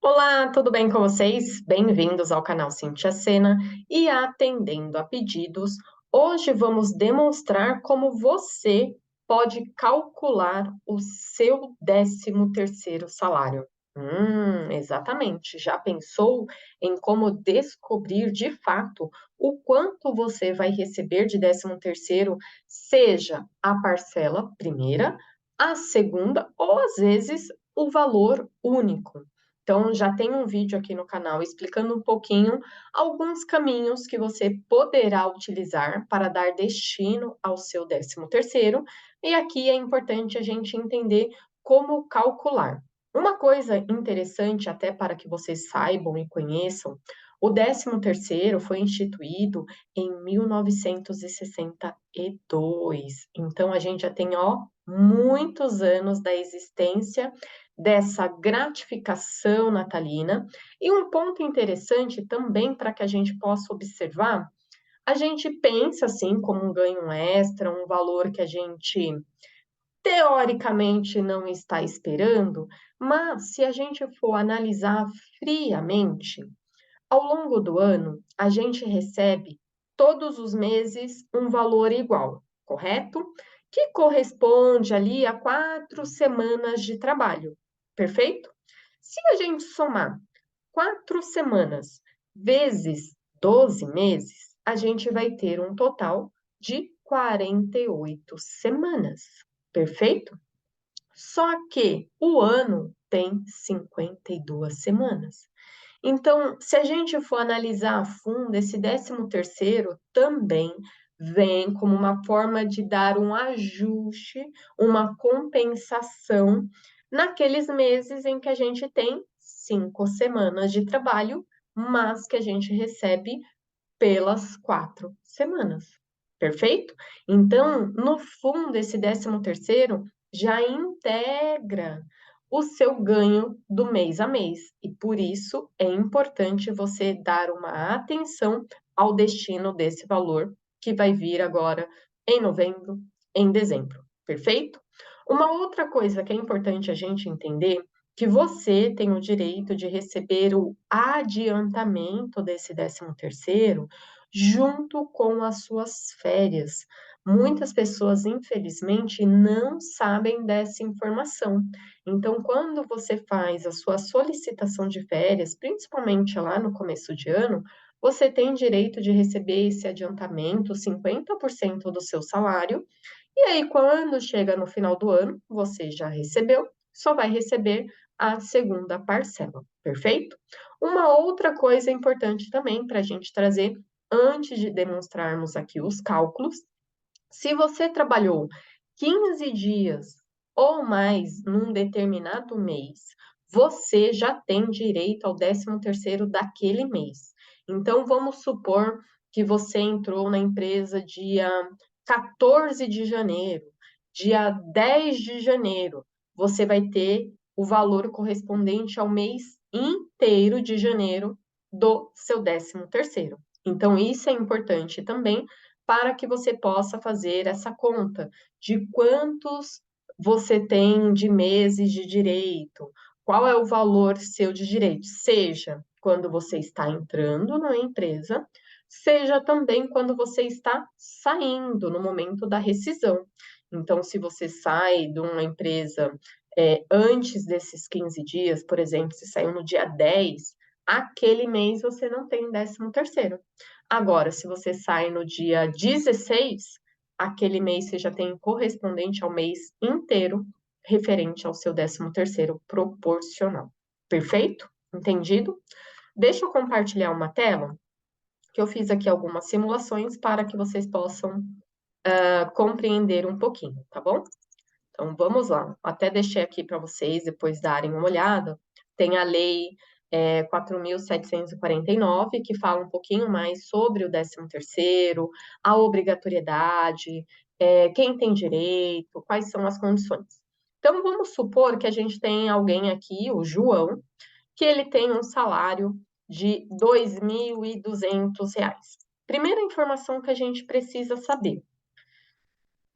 Olá, tudo bem com vocês? Bem-vindos ao canal Cintia Sena e atendendo a pedidos. Hoje vamos demonstrar como você pode calcular o seu 13º salário. Exatamente. Já pensou em como descobrir de fato o quanto você vai receber de 13º, seja a parcela primeira, a segunda ou às vezes o valor único? Então, já tem um vídeo aqui no canal explicando um pouquinho alguns caminhos que você poderá utilizar para dar destino ao seu 13º, e aqui é importante a gente entender como calcular. Uma coisa interessante, até para que vocês saibam e conheçam, o 13º foi instituído em 1962. Então, a gente já tem, ó, muitos anos da existência dessa gratificação natalina. E um ponto interessante também para que a gente possa observar, a gente pensa assim como um ganho extra, um valor que a gente teoricamente não está esperando, mas se a gente for analisar friamente, ao longo do ano, a gente recebe todos os meses um valor igual, correto? Que corresponde ali a 4 semanas de trabalho, perfeito? Se a gente somar 4 semanas vezes 12 meses, a gente vai ter um total de 48 semanas, perfeito? Só que o ano tem 52 semanas. Então, se a gente for analisar a fundo, esse 13º também vem como uma forma de dar um ajuste, uma compensação naqueles meses em que a gente tem 5 semanas de trabalho, mas que a gente recebe pelas 4 semanas, perfeito? Então, no fundo, esse 13º já integra o seu ganho do mês a mês, e por isso é importante você dar uma atenção ao destino desse valor que vai vir agora em novembro, em dezembro, perfeito? Uma outra coisa que é importante a gente entender, que você tem o direito de receber o adiantamento desse 13º junto com as suas férias. Muitas pessoas, infelizmente, não sabem dessa informação. Então, quando você faz a sua solicitação de férias, principalmente lá no começo de ano, você tem direito de receber esse adiantamento, 50% do seu salário, e aí, quando chega no final do ano, você já recebeu, só vai receber a segunda parcela, perfeito? Uma outra coisa importante também para a gente trazer, antes de demonstrarmos aqui os cálculos, se você trabalhou 15 dias ou mais num determinado mês, você já tem direito ao 13º daquele mês. Então, vamos supor que você entrou na empresa dia 14 de janeiro, dia 10 de janeiro, você vai ter o valor correspondente ao mês inteiro de janeiro do seu 13º. Então, isso é importante também para que você possa fazer essa conta de quantos você tem de meses de direito, qual é o valor seu de direito, seja quando você está entrando na empresa, seja também quando você está saindo no momento da rescisão. Então, se você sai de uma empresa antes desses 15 dias, por exemplo, se saiu no dia 10, aquele mês você não tem 13º. Agora, se você sai no dia 16, aquele mês você já tem correspondente ao mês inteiro, referente ao seu 13º proporcional. Perfeito? Entendido? Deixa eu compartilhar uma tela, que eu fiz aqui algumas simulações para que vocês possam compreender um pouquinho, tá bom? Então, vamos lá. Até deixei aqui para vocês depois darem uma olhada. Tem a lei 4.749, que fala um pouquinho mais sobre o 13º, a obrigatoriedade, quem tem direito, quais são as condições. Então, vamos supor que a gente tem alguém aqui, o João, que ele tem um salário de R$ 2.200. Primeira informação que a gente precisa saber: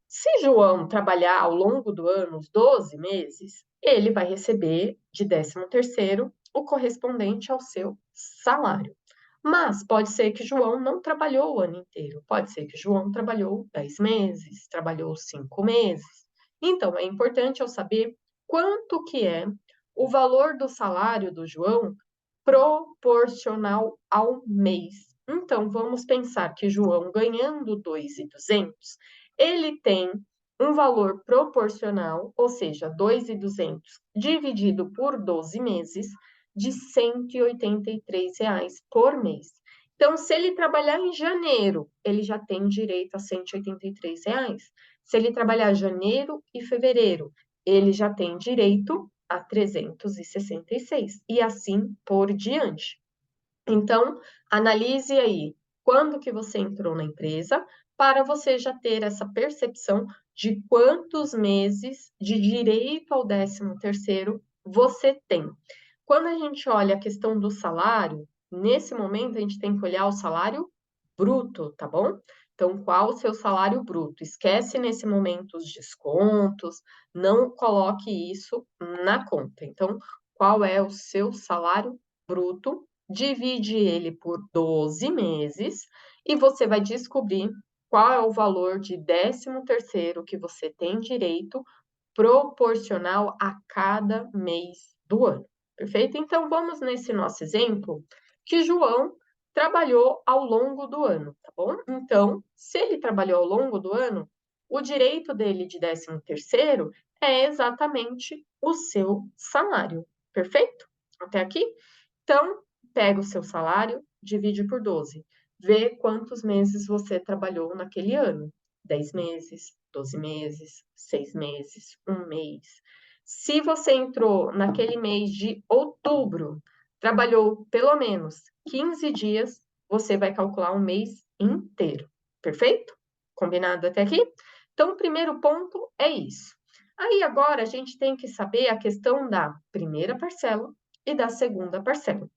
se João trabalhar ao longo do ano os 12 meses, ele vai receber de 13º o correspondente ao seu salário. Mas pode ser que João não trabalhou o ano inteiro, pode ser que João trabalhou 10 meses, trabalhou 5 meses. Então, é importante eu saber quanto que é o valor do salário do João proporcional ao mês. Então, vamos pensar que João, ganhando 2.200, ele tem um valor proporcional, ou seja, 2.200 dividido por 12 meses, de R$ 183 por mês. Então, se ele trabalhar em janeiro, ele já tem direito a R$ 183. Se ele trabalhar janeiro e fevereiro, ele já tem direito a 366, e assim por diante. Então, analise aí quando que você entrou na empresa, para você já ter essa percepção de quantos meses de direito ao 13º você tem. Quando a gente olha a questão do salário, nesse momento a gente tem que olhar o salário bruto, tá bom? Então, qual o seu salário bruto? Esquece nesse momento os descontos, não coloque isso na conta. Então, qual é o seu salário bruto? Divide ele por 12 meses e você vai descobrir qual é o valor de 13º que você tem direito proporcional a cada mês do ano. Perfeito? Então, vamos nesse nosso exemplo que João trabalhou ao longo do ano, tá bom? Então, se ele trabalhou ao longo do ano, o direito dele de 13º é exatamente o seu salário. Perfeito? Até aqui? Então, pega o seu salário, divide por 12. Vê quantos meses você trabalhou naquele ano. 10 meses, 12 meses, 6 meses, um mês. Se você entrou naquele mês de outubro, trabalhou pelo menos 15 dias, você vai calcular um mês inteiro. Perfeito? Combinado até aqui? Então, o primeiro ponto é isso. Aí agora a gente tem que saber a questão da primeira parcela e da segunda parcela.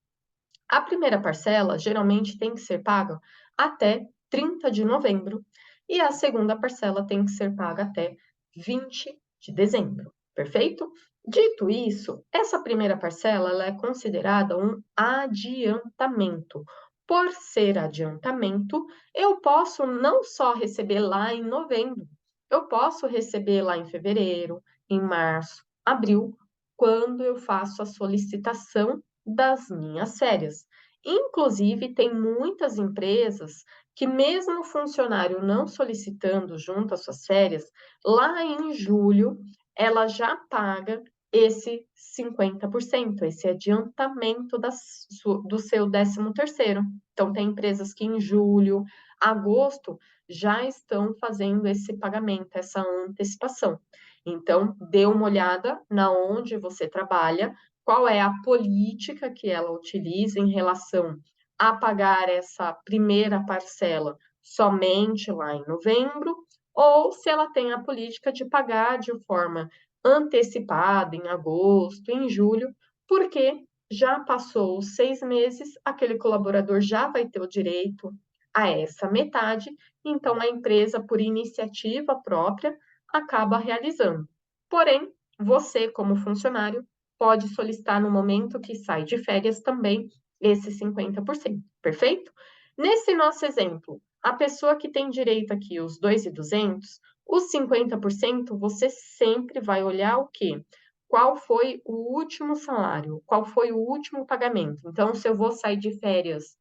A primeira parcela geralmente tem que ser paga até 30 de novembro e a segunda parcela tem que ser paga até 20 de dezembro, perfeito? Dito isso, essa primeira parcela ela é considerada um adiantamento. Por ser adiantamento, eu posso não só receber lá em novembro, eu posso receber lá em fevereiro, em março, abril, quando eu faço a solicitação das minhas férias. Inclusive, tem muitas empresas que, mesmo o funcionário não solicitando junto às suas férias, lá em julho, ela já paga esse 50%, esse adiantamento do seu 13º. Então, tem empresas que em julho, agosto, já estão fazendo esse pagamento, essa antecipação. Então, dê uma olhada na onde você trabalha, qual é a política que ela utiliza em relação a pagar essa primeira parcela somente lá em novembro, ou se ela tem a política de pagar de forma antecipada em agosto, em julho, porque já passou os 6 meses, aquele colaborador já vai ter o direito a essa metade, então a empresa, por iniciativa própria, acaba realizando. Porém, você, como funcionário, pode solicitar no momento que sai de férias também esse 50%, perfeito? Nesse nosso exemplo, a pessoa que tem direito aqui, os 2.200, os 50%, você sempre vai olhar o quê? Qual foi o último salário? Qual foi o último pagamento? Então, se eu vou sair de férias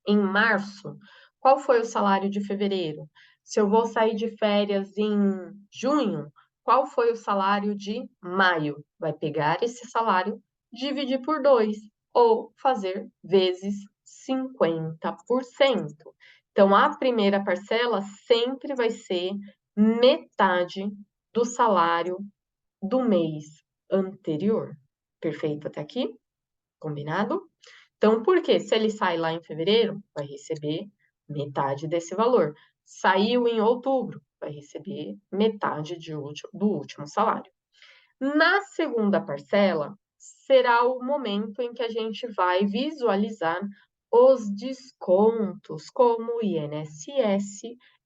em março, qual foi o salário de fevereiro? Se eu vou sair de férias em junho, qual foi o salário de maio? Vai pegar esse salário, dividir por 2 ou fazer vezes 50%. Então, a primeira parcela sempre vai ser metade do salário do mês anterior. Perfeito até aqui? Combinado? Então, por quê? Se ele sai lá em fevereiro, vai receber metade desse valor. Saiu em outubro, vai receber metade do último salário. Na segunda parcela, será o momento em que a gente vai visualizar os descontos, como o INSS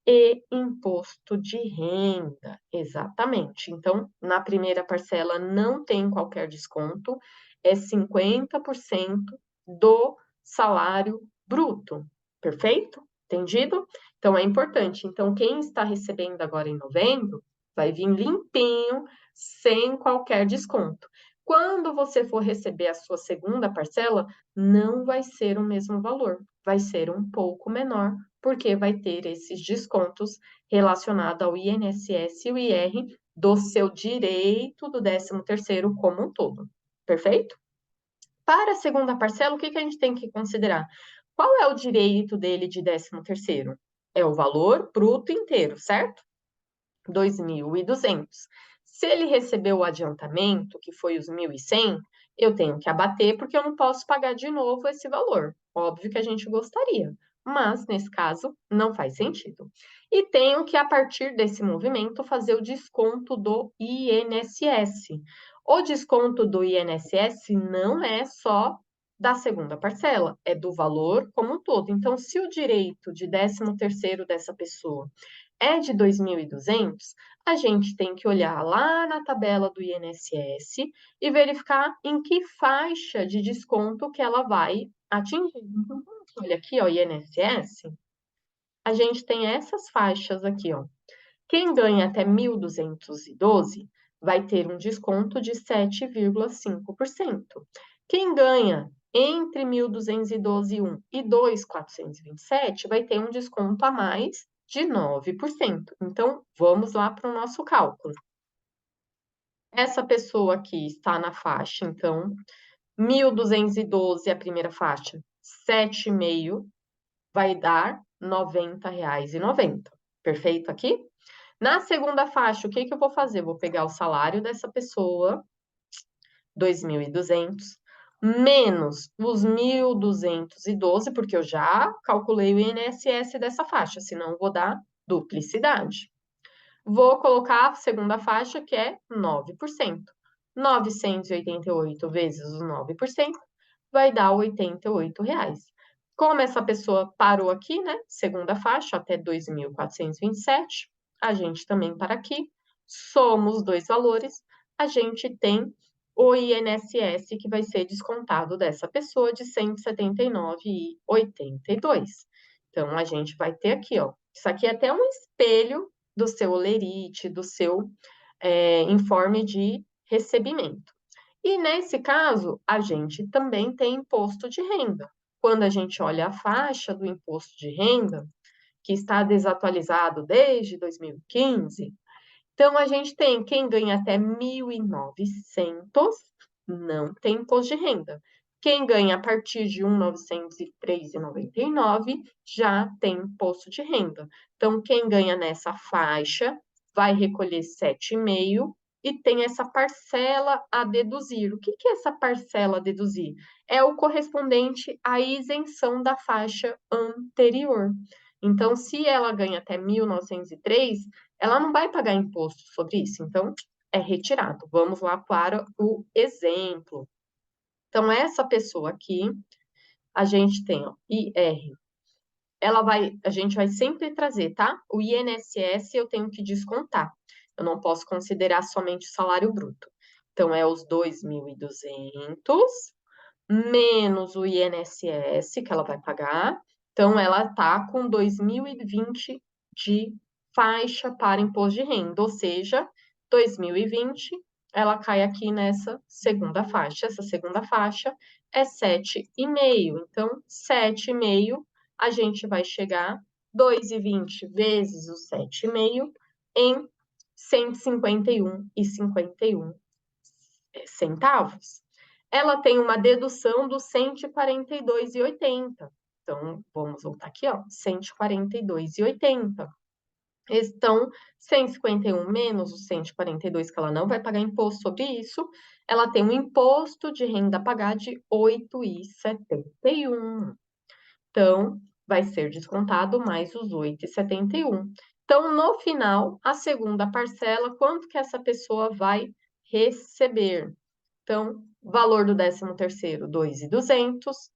e imposto de renda. Exatamente. Então, na primeira parcela não tem qualquer desconto, é 50% do salário bruto. Perfeito? Entendido? Então, é importante. Então, quem está recebendo agora em novembro vai vir limpinho, sem qualquer desconto. Quando você for receber a sua segunda parcela, não vai ser o mesmo valor, vai ser um pouco menor, porque vai ter esses descontos relacionados ao INSS e o IR do seu direito do 13º como um todo. Perfeito? Para a segunda parcela, o que a gente tem que considerar? Qual é o direito dele de 13º? É o valor bruto inteiro, certo? 2.200. Se ele recebeu o adiantamento, que foi os 1.100, eu tenho que abater porque eu não posso pagar de novo esse valor. Óbvio que a gente gostaria, mas nesse caso não faz sentido. E tenho que, a partir desse movimento, fazer o desconto do INSS. O desconto do INSS não é só da segunda parcela, é do valor como um todo. Então, se o direito de 13º dessa pessoa é de 2.200, a gente tem que olhar lá na tabela do INSS e verificar em que faixa de desconto que ela vai atingir. Então, olha aqui, ó, INSS, a gente tem essas faixas aqui, ó. Quem ganha até 1.212 vai ter um desconto de 7,5%. Quem ganha entre 1.212,1 e 2.427 vai ter um desconto a mais de 9%. Então, vamos lá para o nosso cálculo. Essa pessoa aqui está na faixa, então, 1.212 a primeira faixa, 7,5 vai dar R$ 90,90. Perfeito aqui? Na segunda faixa, o que eu vou fazer? Vou pegar o salário dessa pessoa, 2.200, menos os 1.212, porque eu já calculei o INSS dessa faixa, senão vou dar duplicidade. Vou colocar a segunda faixa, que é 9%. 988 vezes os 9% vai dar R$ 88. Como essa pessoa parou aqui, né? Segunda faixa, até 2.427, a gente também para aqui. Somos os dois valores, a gente tem o INSS que vai ser descontado dessa pessoa de R$ 179,82. Então, a gente vai ter aqui, ó. Isso aqui é até um espelho do seu olerite, do seu informe de recebimento. E nesse caso, a gente também tem imposto de renda. Quando a gente olha a faixa do imposto de renda, que está desatualizado desde 2015, então a gente tem quem ganha até 1.900 não tem imposto de renda. Quem ganha a partir de 1.903,99 já tem imposto de renda. Então, quem ganha nessa faixa vai recolher 7,5 e tem essa parcela a deduzir. O que é essa parcela a deduzir? É o correspondente à isenção da faixa anterior. Então, se ela ganha até 1.903, ela não vai pagar imposto sobre isso. Então, é retirado. Vamos lá para o exemplo. Então, essa pessoa aqui, a gente tem, ó, IR. A gente vai sempre trazer, tá? O INSS eu tenho que descontar. Eu não posso considerar somente o salário bruto. Então, é os 2.200 menos o INSS que ela vai pagar. Então, ela está com 2.020 de faixa para imposto de renda, ou seja, 2020 ela cai aqui nessa segunda faixa. Essa segunda faixa é 7,5. Então, 7,5, a gente vai chegar 2,20 vezes o 7,5 em 151,51 centavos. Ela tem uma dedução dos 142,80. Então, vamos voltar aqui, ó, 142,80. Então, 151 menos os 142, que ela não vai pagar imposto sobre isso, ela tem um imposto de renda a pagar de 8,71. Então, vai ser descontado mais os 8,71. Então, no final, a segunda parcela, quanto que essa pessoa vai receber? Então, valor do 13º, 2.200,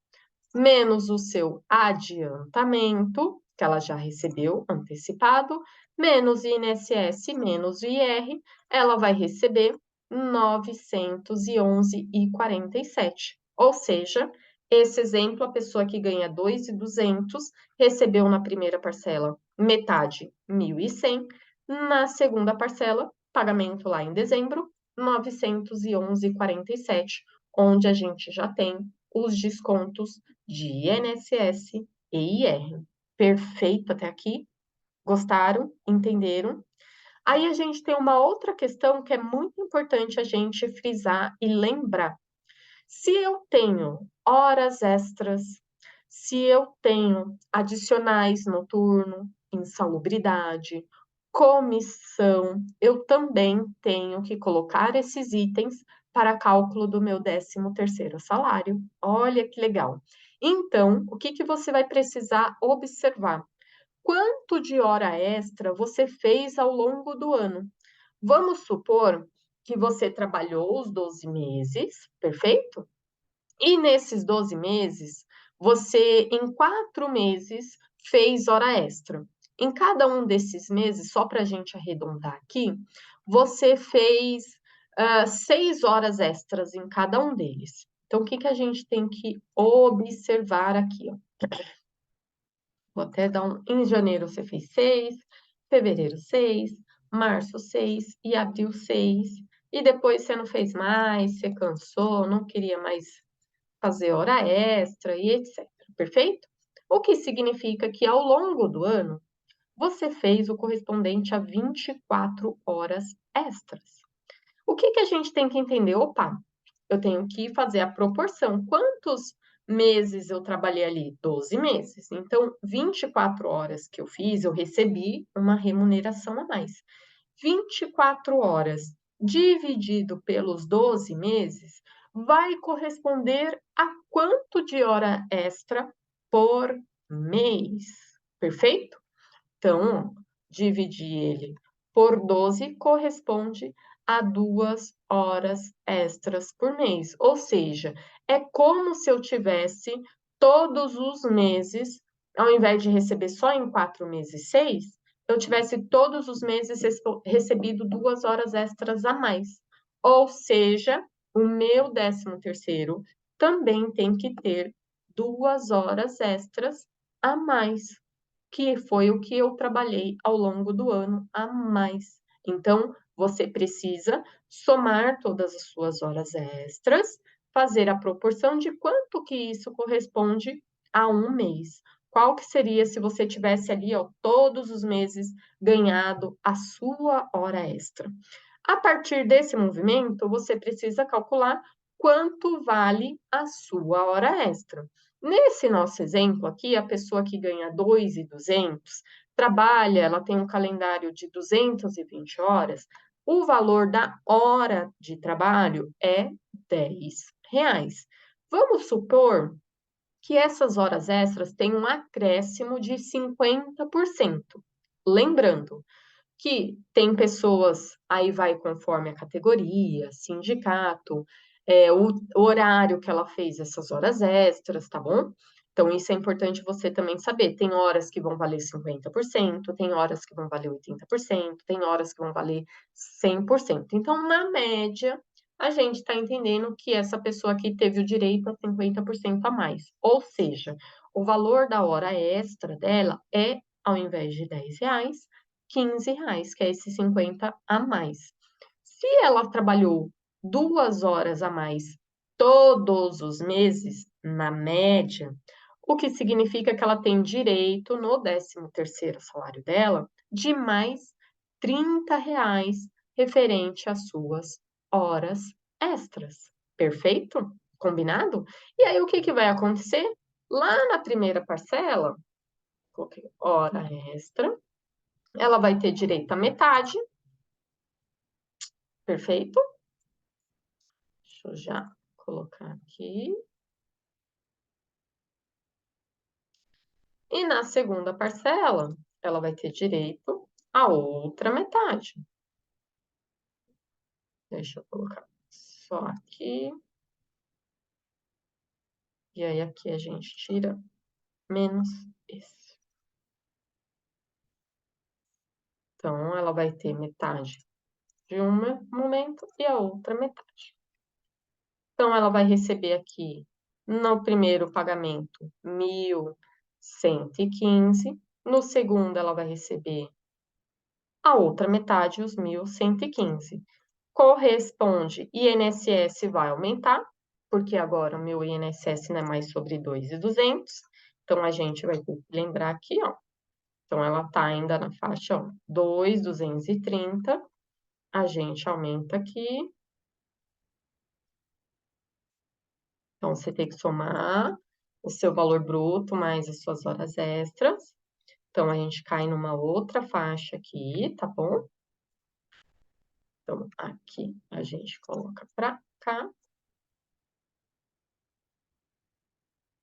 menos o seu adiantamento, que ela já recebeu antecipado, menos INSS, menos IR, ela vai receber 911,47. Ou seja, esse exemplo, a pessoa que ganha 2.200 recebeu na primeira parcela metade, 1.100, na segunda parcela, pagamento lá em dezembro, 911,47, onde a gente já tem os descontos de INSS e IR. Perfeito até aqui? Gostaram? Entenderam? Aí a gente tem uma outra questão que é muito importante a gente frisar e lembrar. Se eu tenho horas extras, se eu tenho adicionais noturno, insalubridade, comissão, eu também tenho que colocar esses itens para cálculo do meu 13º salário. Olha que legal. Então, o que que você vai precisar observar? Quanto de hora extra você fez ao longo do ano? Vamos supor que você trabalhou os 12 meses, perfeito? E nesses 12 meses, você, em 4 meses, fez hora extra. Em cada um desses meses, só para a gente arredondar aqui, você fez 6 horas extras em cada um deles. Então, o que que a gente tem que observar aqui, ó? Vou até dar um. Em janeiro você fez 6, fevereiro 6, março 6 e abril 6. E depois você não fez mais, você cansou, não queria mais fazer hora extra e etc. Perfeito? O que significa que ao longo do ano você fez o correspondente a 24 horas extras. O que que a gente tem que entender? Opa, eu tenho que fazer a proporção. Quantos meses eu trabalhei ali? 12 meses. Então, 24 horas que eu fiz, eu recebi uma remuneração a mais. 24 horas dividido pelos 12 meses vai corresponder a quanto de hora extra por mês? Perfeito? Então, dividir ele por 12 corresponde a 2 horas extras por mês. Ou seja, é como se eu tivesse todos os meses, ao invés de receber só em 4 meses 6, eu tivesse todos os meses recebido 2 horas extras a mais. Ou seja, o meu 13º também tem que ter 2 horas extras a mais, que foi o que eu trabalhei ao longo do ano a mais. Então, você precisa somar todas as suas horas extras, fazer a proporção de quanto que isso corresponde a um mês. Qual que seria se você tivesse ali, ó, todos os meses ganhado a sua hora extra? A partir desse movimento, você precisa calcular quanto vale a sua hora extra. Nesse nosso exemplo aqui, a pessoa que ganha 2.200 trabalha, ela tem um calendário de 220 horas, o valor da hora de trabalho é R$ 10. Vamos supor que essas horas extras têm um acréscimo de 50%. Lembrando que tem pessoas, aí vai conforme a categoria, sindicato, o horário que ela fez essas horas extras, tá bom? Então, isso é importante você também saber. Tem horas que vão valer 50%, tem horas que vão valer 80%, tem horas que vão valer 100%. Então, na média, a gente está entendendo que essa pessoa aqui teve o direito a 50% a mais. Ou seja, o valor da hora extra dela é, ao invés de R$ 10, R$ 15, que é esse 50 a mais. Se ela trabalhou 2 horas a mais todos os meses, na média, o que significa que ela tem direito no 13º salário dela de mais R$ 30 referente às suas horas extras. Perfeito? Combinado? E aí o que que vai acontecer? Lá na primeira parcela, coloquei hora extra, ela vai ter direito à metade, perfeito? Deixa eu já colocar aqui. E na segunda parcela, ela vai ter direito à outra metade. Deixa eu colocar só aqui. E aí aqui a gente tira menos esse. Então, ela vai ter metade de um momento e a outra metade. Então, ela vai receber aqui, no primeiro pagamento, 1.115. No segundo, ela vai receber a outra metade, os 1.115. Corresponde, INSS vai aumentar, porque agora o meu INSS não é mais sobre 2.200. Então, a gente vai ter que lembrar aqui, ó. Então, ela está ainda na faixa, ó, 2.230. A gente aumenta aqui. Então, você tem que somar o seu valor bruto mais as suas horas extras. Então, a gente cai numa outra faixa aqui, tá bom? Então, aqui a gente coloca para cá.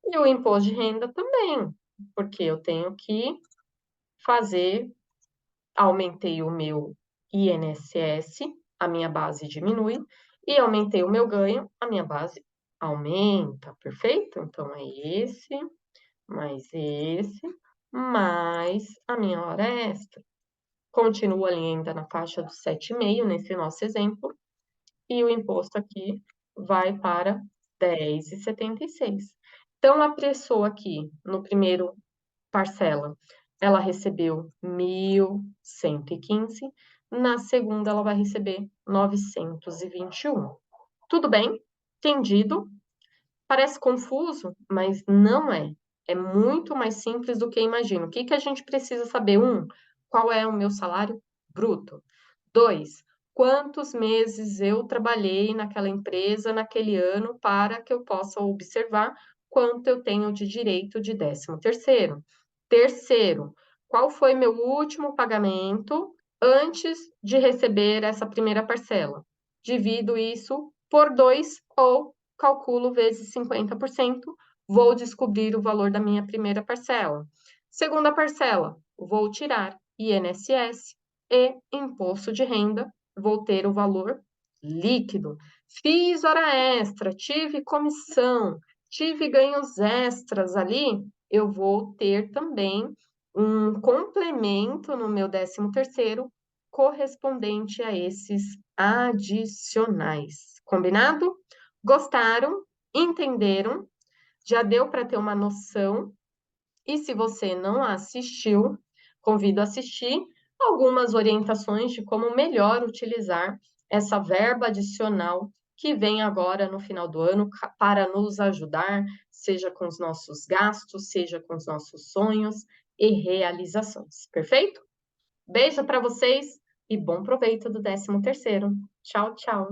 E o imposto de renda também, porque eu tenho que fazer, aumentei o meu INSS, a minha base diminui, e aumentei o meu ganho, a minha base aumenta, perfeito? Então, é esse, mais a minha hora extra. Continua ali ainda na faixa dos 7,5 nesse nosso exemplo, e o imposto aqui vai para 10,76. Então, a pessoa aqui, no primeiro parcela, ela recebeu 1.115, na segunda ela vai receber 921. Tudo bem? Entendido? Parece confuso, mas não é. É muito mais simples do que imagino. O que que a gente precisa saber? Qual é o meu salário bruto? 2, quantos meses eu trabalhei naquela empresa naquele ano para que eu possa observar quanto eu tenho de direito de 13º. Terceiro, qual foi meu último pagamento antes de receber essa primeira parcela? Divido isso por 2 ou calculo vezes 50%, vou descobrir o valor da minha primeira parcela. Segunda parcela, vou tirar INSS e imposto de renda, vou ter o valor líquido. Fiz hora extra, tive comissão, tive ganhos extras ali, eu vou ter também um complemento no meu 13º correspondente a esses adicionais. Combinado? Gostaram? Entenderam? Já deu para ter uma noção? E se você não assistiu, convido a assistir algumas orientações de como melhor utilizar essa verba adicional que vem agora no final do ano para nos ajudar, seja com os nossos gastos, seja com os nossos sonhos e realizações. Perfeito? Beijo para vocês e bom proveito do 13º. Tchau, tchau.